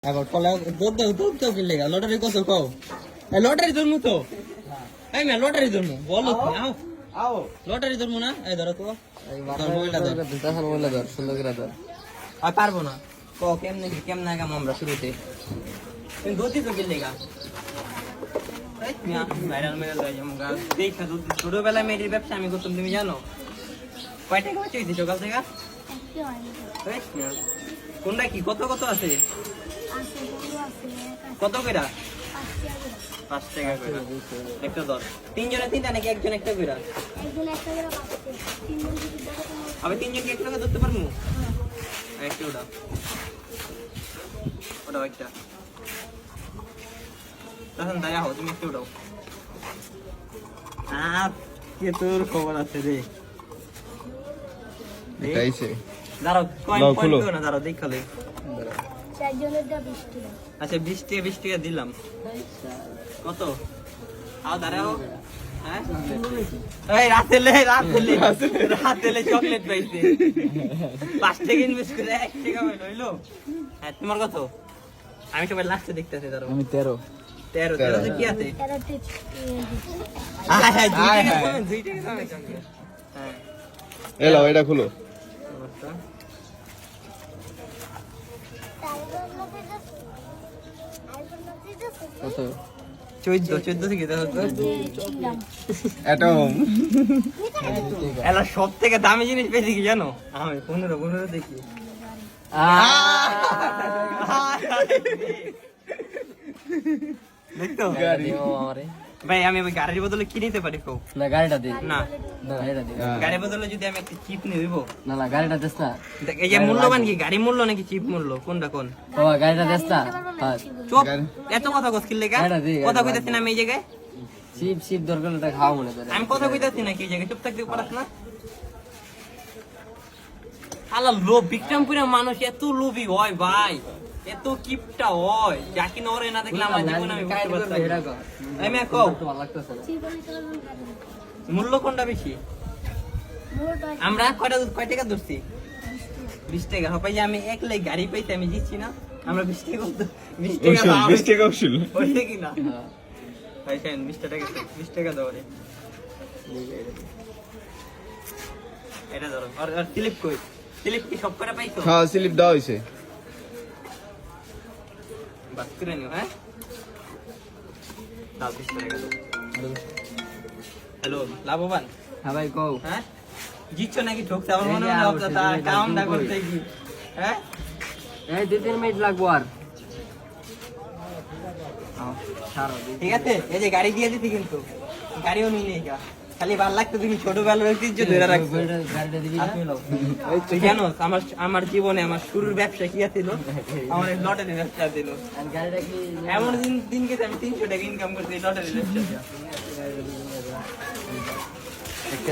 এখন কলা দুধ দাও কিনলে লটারি কত কও লটারি ধরমু তো এই মে লটারি ধরমু বলো তুমি আও আও লটারি ধরমু না এই ধরো তো মোবাইলটা ধর সুন্দর করে ধর আর পারবো না কো কেমনে কাম আমরা শুরুতে তুমি দুধ তো কিনলে গা ভাইরাল মেরে লই যাম গা দেখা দুধ ছোটবেলায় মেয়ের ব্যবসা আমি করতাম তুমি জানো কয় টাকা বাঁচিয়েছি সকাল থেকে কোনটা কি কত কত আছে কত কইরা 5 টাকা কইরা একটা ধর তিনজনে তিনটা নাকি একজন একটা কইরা একজন একটা কইরা 5 টাকা তিনজন যদি ধরো আমি তিনজন কি একটা ধরতে পারমু একটা ওটা একটা তখন দয়া হও তুমি একটু উঠাও কে তোর খবর আছে রে এটাইছে দাঁড়াও কয়েন না দাঁড়াও দেখালে আচ্ছা 20 টাকা দিলাম কত আও দাঁড়াও হ্যাঁ এই রাতেলে চকলেট পাইছে 5 টাকা ইনভেস্ট করে 1 টাকা হইলো হ্যাঁ তোমার কত আমি সবাই লাস্টে দেখতেছি দাঁড়াও আমি 13 কি আছে দুই টাকা হ্যাঁ এলো এটা খুলো কত 14 থেকে সব থেকে দামি জিনিস পেয়েছি কি জানো আমি 15 দেখি দেখতো ভাই আমি ওই গাড়ির বদলে কি নিতে পারি কও না গাড়িটা দে না গাড়িটা দে গাড়ির বদলে যদি আমি একটা চিপ নিয়ে হইব না না গাড়িটা দেস না এই যে মূল্যবান কি গাড়ি মূল্য নাকি চিপ মূল্য কোনটা কোন ও গাড়িটা দেস না চুপ এত কথা কইছিল লাগা কথা কইতাছ না আমি এই জায়গায় চিপ দরকার এটা খাওয়া মনে করে আমি কথা কইতাছি না কি জায়গায় চুপ থাকতে পারছ না আলা লোভ বিক্রমপুরের মানুষ এত লোভী হয় ভাই এত কিপটা হয় যাকে নরে না দেখলে আমার জীবন আমি বুঝতে পারতাম আমি কও ভালো লাগতেছে না মূল্য কোনটা বেশি আমরা কয় টাকা ধরছি 20 টাকা হবে আমি এক লাই গাড়ি পাইতে আমি জিতছি না আমরা 20 টাকা 20 টাকা উসুল ওই কি না ভাই কেন 20 টাকা দাও রে এটা ধরো আর স্লিপ কই স্লিপ কি সব করে পাইছো হ্যাঁ স্লিপ দাও হইছে বাস করে নিও হ্যাঁ দাও 20 টাকা দাও হ্যালো লাভবান হ্যাঁ ভাই কও হ্যাঁ জিতছো নাকি ঠকছে আমার মনে হয় আপনারা কাম না করতে কি হ্যাঁ এই 2-3 মিনিট লাগবো আর ঠিক আছে এই যে গাড়ি দিয়ে দিতে কিন্তু গাড়িও নিয়ে নেই খালি ভালো লাগতো তুমি ছোটবেলার ঐতিহ্য ধরে রাখছো গাড়িটা দিবি না তুই জানো আমার জীবনে আমার শুরুর ব্যবসা কি ছিল আমার লটারি ব্যবসা ছিল আর গাড়িটা কি এমন দিন গেছে আমি 300 টাকা ইনকাম করছি লটারি ব্যবসা একটা